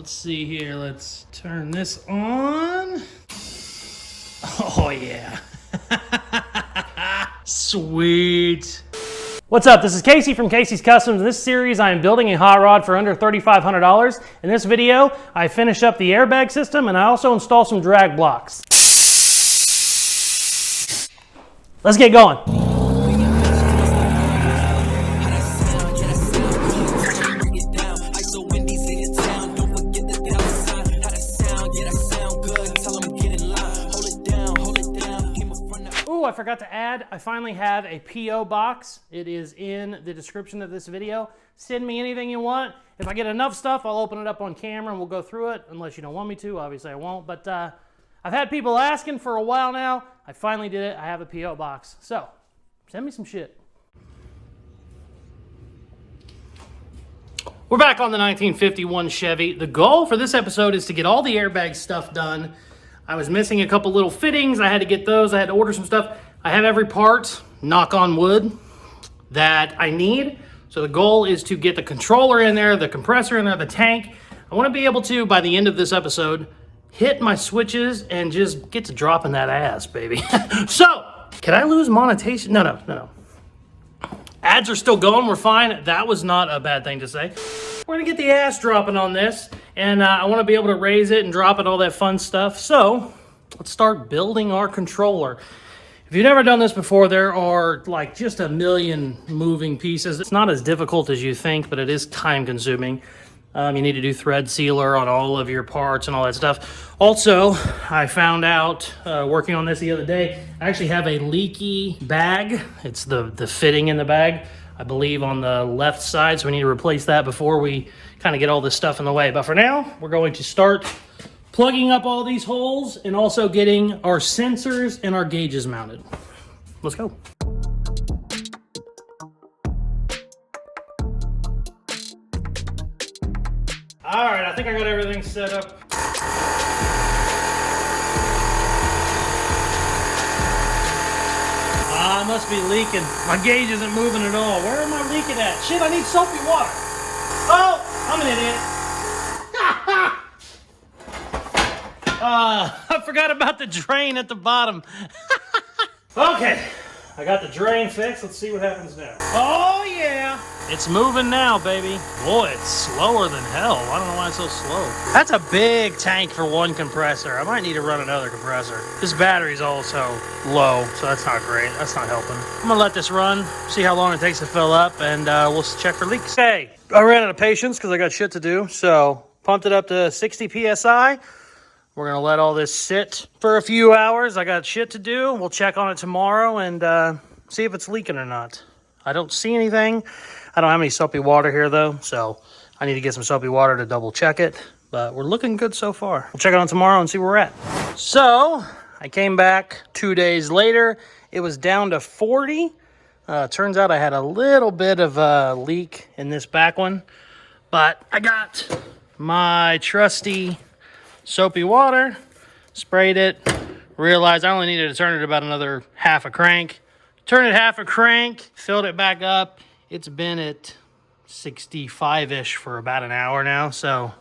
Let's see here. Let's turn this on. Oh, yeah. Sweet. What's up? This is Casey from Casey's Customs. In this series, I am building a hot rod for under $3,500. In this video, I finish up the airbag system and I also install some drag blocks. Let's get going. I forgot to add, I finally have a P.O. box. It is in the description of this video. Send me anything you want. If I get enough stuff, I'll open it up on camera and we'll go through it, unless you don't want me to. Obviously, I won't. But I've had people asking for a while now. I finally did it. I have a P.O. box. So, send me some shit. We're back on the 1951 Chevy. The goal for this episode is to get all the airbag stuff done. I was missing a couple little fittings. I had to get those. I had to order some stuff. I have every part, knock on wood, that I need. So the goal is to get the controller in there, the compressor in there, the tank. I want to be able to, by the end of this episode, hit my switches and just get to dropping that ass, baby. So, can I lose monetization? No. Ads are still going. We're fine. That was not a bad thing to say. We're going to get the ass dropping on this. And I want to be able to raise it and drop it, all that fun stuff. So, let's start building our controller. If you've never done this before, there are like just a million moving pieces. It's not as difficult as you think, but it is time consuming. You need to do thread sealer on all of your parts and all that stuff. Also, I found out working on this the other day, I actually have a leaky bag. It's the fitting in the bag, I believe, on the left side. So we need to replace that before we kind of get all this stuff in the way. But for now, we're going to start plugging up all these holes and also getting our sensors and our gauges mounted. Let's go. All right, I think I got everything set up. I must be leaking. My gauge isn't moving at all. Where am I leaking at? Shit, I need soapy water. Oh, I'm an idiot. I forgot about the drain at the bottom. Okay, I got the drain fixed. Let's see what happens now. Oh, yeah. It's moving now, baby. Boy, it's slower than hell. I don't know why it's so slow. That's a big tank for one compressor. I might need to run another compressor. This battery's also low, so that's not great. That's not helping. I'm gonna let this run, see how long it takes to fill up, and we'll check for leaks. Hey, I ran out of patience because I got shit to do, so pumped it up to 60 PSI. We're gonna let all this sit for a few hours. I got shit to do. We'll check on it tomorrow and see if it's leaking or not. I don't see anything. I don't have any soapy water here though, so I need to get some soapy water to double check it. But we're looking good so far. We'll check it on tomorrow and see where we're at. So I came back 2 days later. It was down to 40. Turns out I had a little bit of a leak in this back one. But I got my trusty soapy water, sprayed it, realized I only needed to turn it about another half a crank. Turned it half a crank, filled it back up. It's been at 65-ish for about an hour now, so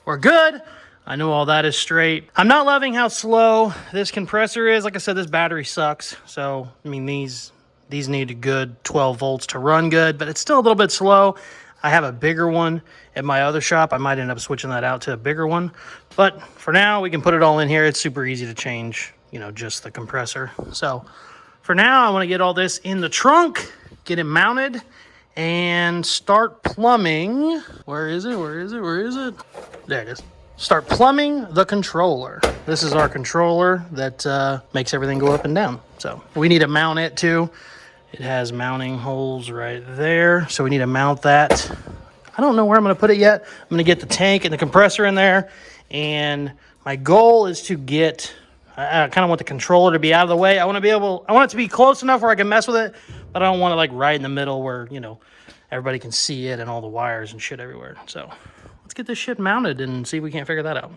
we're good. I know all that is straight. I'm not loving how slow this compressor is. Like I said, this battery sucks. So, I mean, these need a good 12 volts to run good, but it's still a little bit slow. I have a bigger one at my other shop. I might end up switching that out to a bigger one. But for now, we can put it all in here. It's super easy to change, just the compressor. So for now, I want to get all this in the trunk, get it mounted, and start plumbing. Where is it? There it is. Start plumbing the controller. This is our controller that makes everything go up and down. So we need to mount it too. It has mounting holes right there. So we need to mount that. I don't know where I'm going to put it yet. I'm going to get the tank and the compressor in there. And my goal is to get, I kind of want the controller to be out of the way. I want it to be close enough where I can mess with it, but I don't want it like right in the middle where, everybody can see it and all the wires and shit everywhere. So let's get this shit mounted and see if we can't figure that out.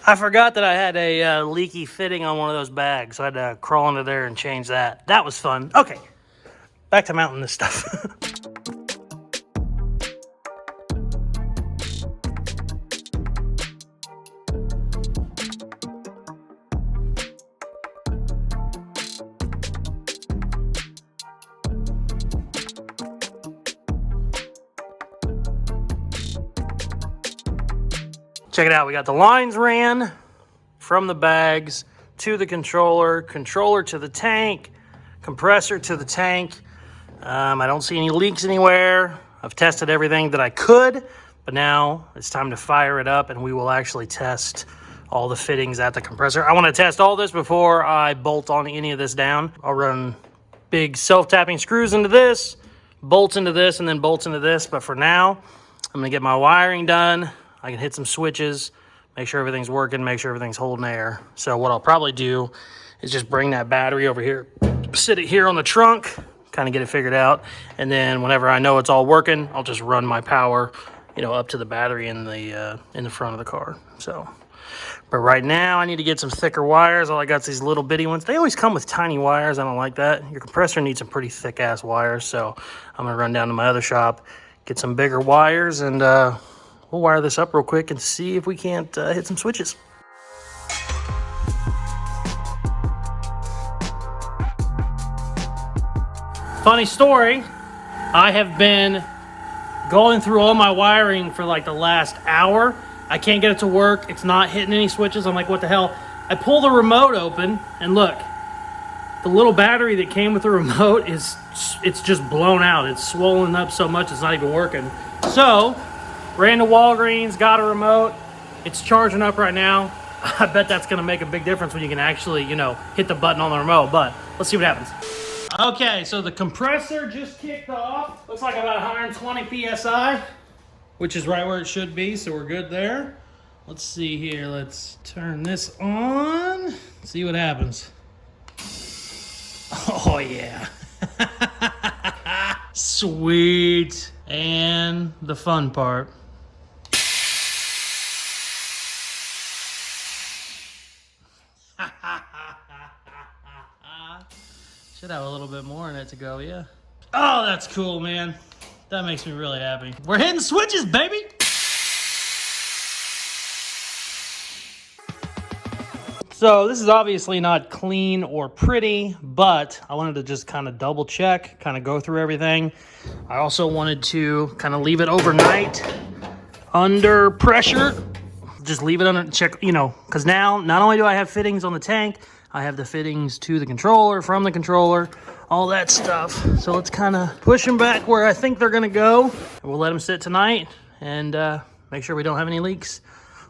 I forgot that I had a leaky fitting on one of those bags, so I had to crawl into there and change that. That was fun. Okay, back to mounting this stuff. Check it out. We got the lines ran from the bags to the controller, controller to the tank, compressor to the tank. I don't see any leaks anywhere. I've tested everything that I could, but now it's time to fire it up and we will actually test all the fittings at the compressor. I want to test all this before I bolt on any of this down. I'll run big self-tapping screws into this, bolts into this, and then bolts into this. But for now, I'm gonna get my wiring done. I can hit some switches, make sure everything's working, make sure everything's holding air. So what I'll probably do is just bring that battery over here, sit it here on the trunk, kind of get it figured out. And then whenever I know it's all working, I'll just run my power, up to the battery in the front of the car. So, but right now I need to get some thicker wires. All I got is these little bitty ones. They always come with tiny wires. I don't like that. Your compressor needs some pretty thick ass wires. So I'm gonna run down to my other shop, get some bigger wires, and we'll wire this up real quick and see if we can't hit some switches. Funny story, I have been going through all my wiring for like the last hour. I can't get it to work. It's not hitting any switches. I'm like, what the hell? I pull the remote open and look, the little battery that came with the remote it's just blown out. It's swollen up so much it's not even working. So, ran to Walgreens, got a remote. It's charging up right now. I bet that's gonna make a big difference when you can actually, hit the button on the remote, but let's see what happens. Okay, so the compressor just kicked off. Looks like about 120 PSI, which is right where it should be, so we're good there. Let's see here, let's turn this on, see what happens. Oh yeah. Sweet. And the fun part. Should have a little bit more in it to go, yeah. Oh, that's cool, man. That makes me really happy. We're hitting switches, baby! So this is obviously not clean or pretty, but I wanted to just kind of double check, kind of go through everything. I also wanted to kind of leave it overnight under pressure. Just leave it under, check, because now not only do I have fittings on the tank, I have the fittings to the controller, from the controller, all that stuff. So let's kind of push them back where I think they're gonna go. We'll let them sit tonight and make sure we don't have any leaks.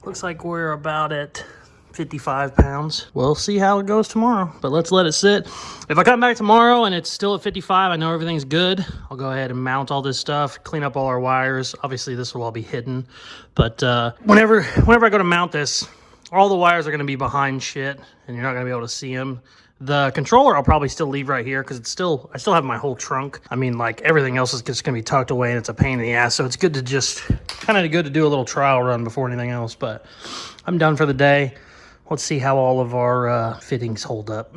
Looks like we're about at 55 pounds. We'll see how it goes tomorrow, but let's let it sit. If I come back tomorrow and it's still at 55, I know everything's good. I'll go ahead and mount all this stuff, clean up all our wires. Obviously this will all be hidden, but whenever I go to mount this, all the wires are going to be behind shit and you're not going to be able to see them. The controller I'll probably still leave right here because I still have my whole trunk. I mean, like, everything else is just going to be tucked away and it's a pain in the ass, so it's good to just kind of good to do a little trial run before anything else. But I'm done for the day. Let's see how all of our fittings hold up.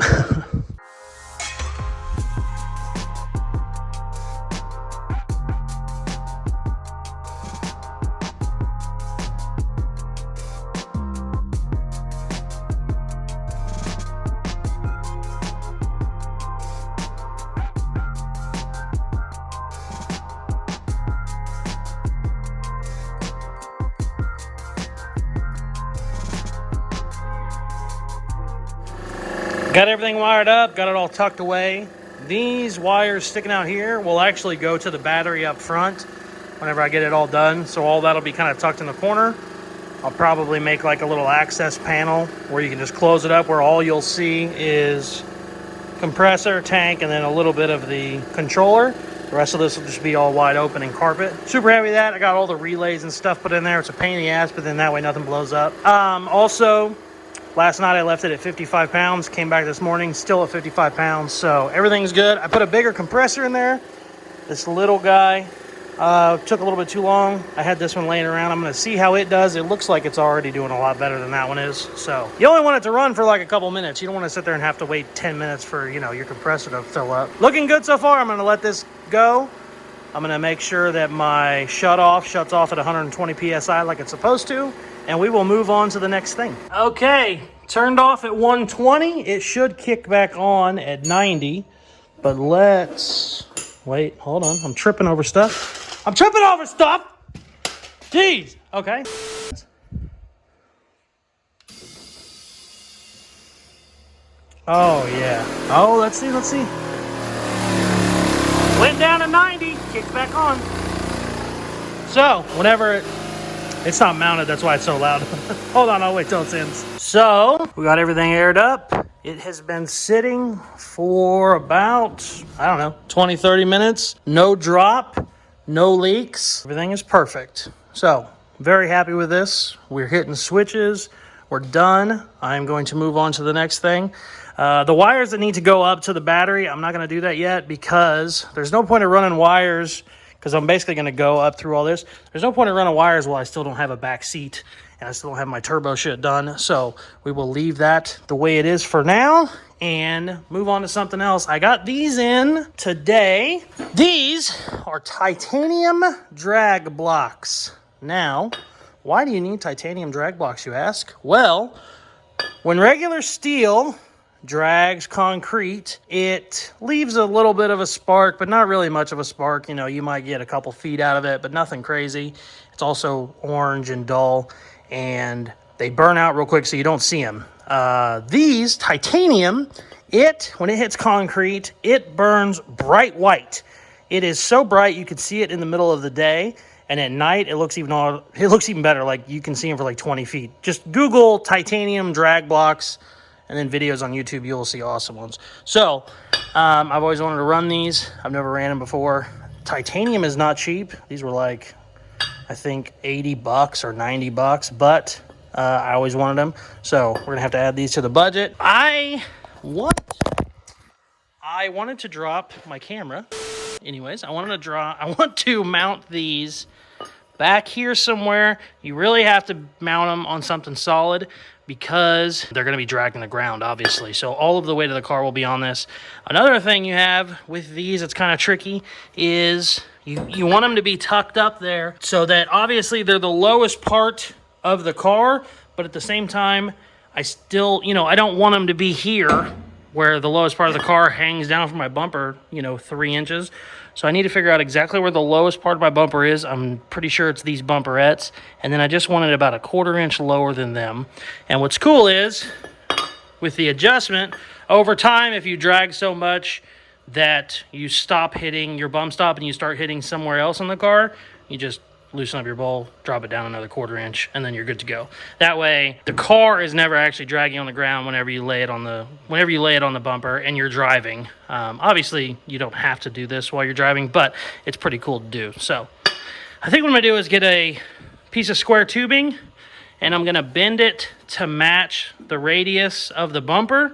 Got everything wired up, got it all tucked away. These wires sticking out here will actually go to the battery up front whenever I get it all done. So all that'll be kind of tucked in the corner. I'll probably make like a little access panel where you can just close it up, where all you'll see is compressor, tank, and then a little bit of the controller. The rest of this will just be all wide open and carpet. Super happy with that. I got all the relays and stuff put in there. It's a pain in the ass, but then that way nothing blows up. Also, last night I left it at 55 pounds, came back this morning, still at 55 pounds, so everything's good. I put a bigger compressor in there. This little guy Took a little bit too long. I had this one laying around. I'm going to see how it does. It looks like it's already doing a lot better than that one is. So you only want it to run for like a couple minutes. You don't want to sit there and have to wait 10 minutes for, you know, your compressor to fill up. Looking good so far. I'm going to let this go. I'm going to make sure that my shuts off at 120 PSI like it's supposed to. And we will move on to the next thing. Okay, turned off at 120. It should kick back on at 90. But let's... Wait, hold on. I'm tripping over stuff. Jeez. Okay. Oh, yeah. Oh, let's see. Went down to 90. Kicked back on. So, whenever it's not mounted, that's why it's so loud. Hold on, I'll wait till it ends. So, we got everything aired up. It has been sitting for about, 20, 30 minutes. No drop, no leaks. Everything is perfect. So, very happy with this. We're hitting switches. We're done. I'm going to move on to the next thing. The wires that need to go up to the battery, I'm not going to do that yet because there's no point in running wires because I'm basically going to go up through all this. There's no point in running wires while I still don't have a back seat and I still don't have my turbo shit done. So we will leave that the way it is for now and move on to something else. I got these in today. These are titanium drag blocks. Now, why do you need titanium drag blocks, you ask? Well, when regular steel drags concrete, it leaves a little bit of a spark, but not really much of a spark. You know, you might get a couple feet out of it, but nothing crazy. It's also orange and dull, and they burn out real quick so you don't see them. These titanium, when it hits concrete, it burns bright white. It is so bright you can see it in the middle of the day, and at night it looks even better. Like you can see them for like 20 feet. Just Google titanium drag blocks and then videos on YouTube. You'll see awesome ones. So I've always wanted to run these. I've never ran them before. Titanium is not cheap. These were like, I think $80 or $90, but I always wanted them. So we're gonna have to add these to the budget. I wanted to drop my camera. Anyways, I want to mount these back here somewhere. You really have to mount them on something solid because they're going to be dragging the ground, obviously. So all of the weight of the car will be on this. Another thing you have with these that's kind of tricky is you want them to be tucked up there so that obviously they're the lowest part of the car, but at the same time, I still, I don't want them to be here where the lowest part of the car hangs down from my bumper, 3 inches. So I need to figure out exactly where the lowest part of my bumper is. I'm pretty sure it's these bumperettes. And then I just want it about a 1/4 inch lower than them. And what's cool is, with the adjustment, over time, if you drag so much that you stop hitting your bump stop and you start hitting somewhere else in the car, you just loosen up your bowl, drop it down another 1/4 inch, and then you're good to go. That way, the car is never actually dragging on the ground whenever you lay it on the bumper and you're driving. Obviously, you don't have to do this while you're driving, but it's pretty cool to do. So, I think what I'm gonna do is get a piece of square tubing, and I'm gonna bend it to match the radius of the bumper,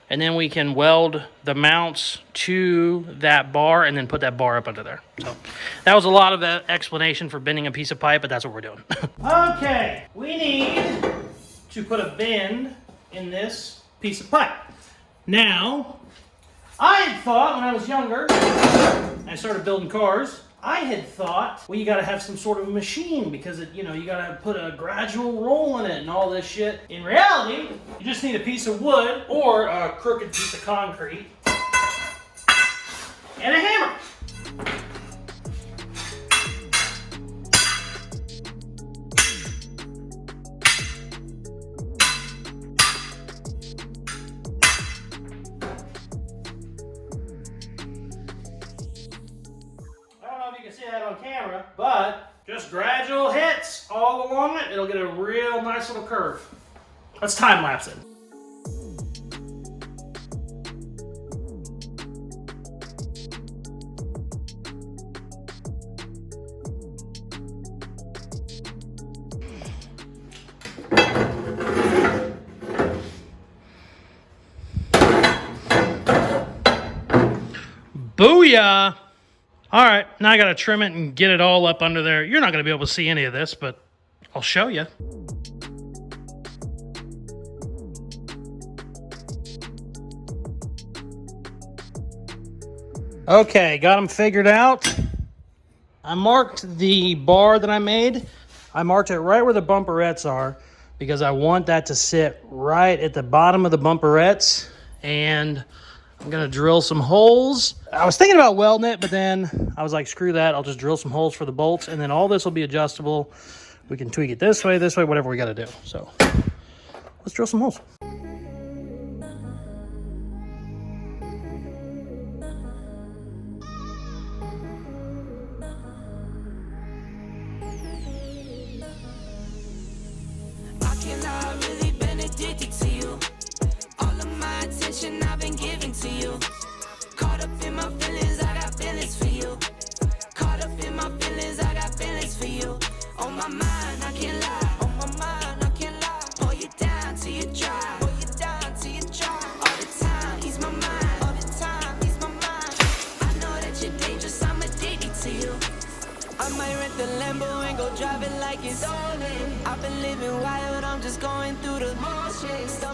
and then we can weld the mounts to that bar and then put that bar up under there. So that was a lot of explanation for bending a piece of pipe, but that's what we're doing. Okay, we need to put a bend in this piece of pipe. Now, I had thought when I was younger, I started building cars, I had thought, well, you gotta have some sort of machine because you gotta put a gradual roll in it and all this shit. In reality, you just need a piece of wood or a crooked piece of concrete and a hammer. See that on camera, but just gradual hits all along it. It'll get a real nice little curve. Let's time lapse it. Booyah! All right, now I gotta trim it and get it all up under there. You're not gonna be able to see any of this, but I'll show you. Okay, got them figured out. I marked the bar that I made. I marked it right where the bumperettes are because I want that to sit right at the bottom of the bumperettes. And I'm gonna drill some holes. I was thinking about welding it, but then I was like, screw that. I'll just drill some holes for the bolts, and then all this will be adjustable. We can tweak it this way, whatever we gotta do. So let's drill some holes.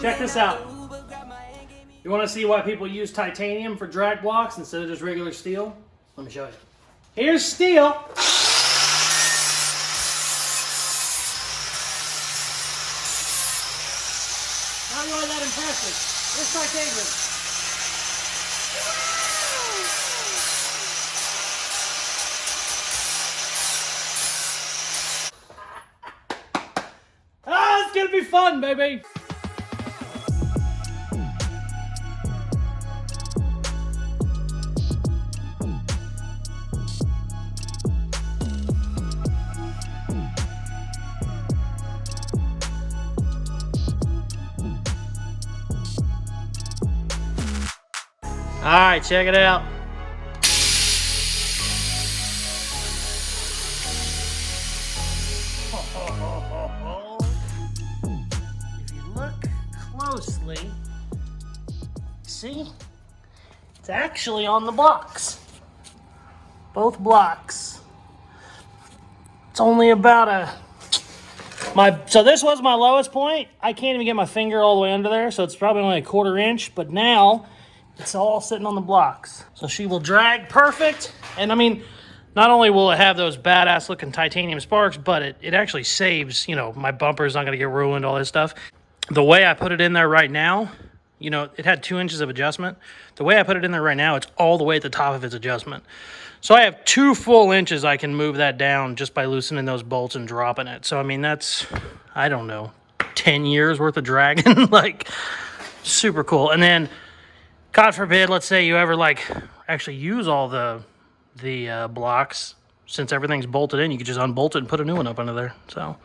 Check this out. You want to see why people use titanium for drag blocks instead of just regular steel? Let me show you. Here's steel. Not really that impressive. It's titanium. It's gonna be fun, baby. All right, check it out. If you look closely, see, it's actually on the blocks. Both blocks. It's only about so this was my lowest point. I can't even get my finger all the way under there, so it's probably only a 1/4 inch, but now it's all sitting on the blocks. So she will drag perfect. And I mean, not only will it have those badass looking titanium sparks, but it actually saves, you know, my bumper's not gonna get ruined, all this stuff. The way I put it in there right now, you know, it had 2 inches of adjustment. The way I put it in there right now, it's all the way at the top of its adjustment. So I have 2 full inches I can move that down just by loosening those bolts and dropping it. So I mean, that's, I don't know, 10 years worth of dragging. Like, super cool. And then, God forbid, let's say you ever like actually use all the blocks, since everything's bolted in, you could just unbolt it and put a new one up under there. So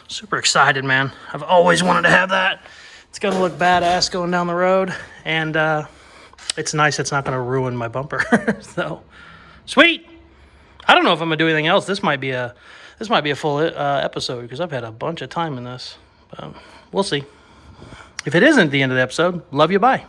super excited, man. I've always wanted to have that. It's gonna look badass going down the road, and it's nice. It's not gonna ruin my bumper. So sweet. I don't know if I'm gonna do anything else. This might be a full episode because I've had a bunch of time in this. But we'll see. If it isn't the end of the episode, love you, bye.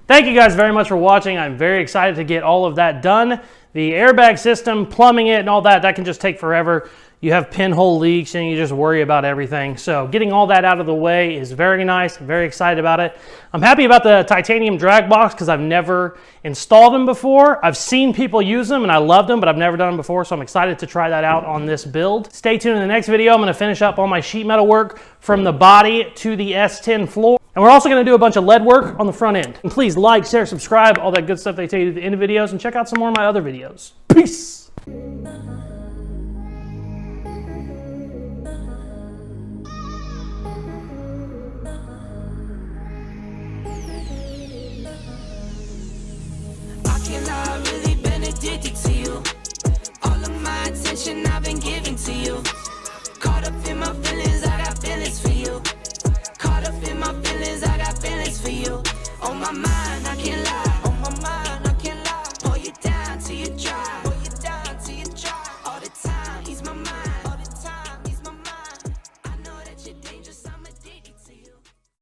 Thank you guys very much for watching. I'm very excited to get all of that done. The airbag system, plumbing it and all that can just take forever. You have pinhole leaks and you just worry about everything. So getting all that out of the way is very nice. I'm very excited about it. I'm happy about the titanium drag box because I've never installed them before. I've seen people use them and I love them, but I've never done them before. So I'm excited to try that out on this build. Stay tuned in the next video. I'm going to finish up all my sheet metal work from the body to the S10 floor. And we're also going to do a bunch of lead work on the front end. And please like, share, subscribe, all that good stuff they tell you at the end of videos, and check out some more of my other videos. Peace!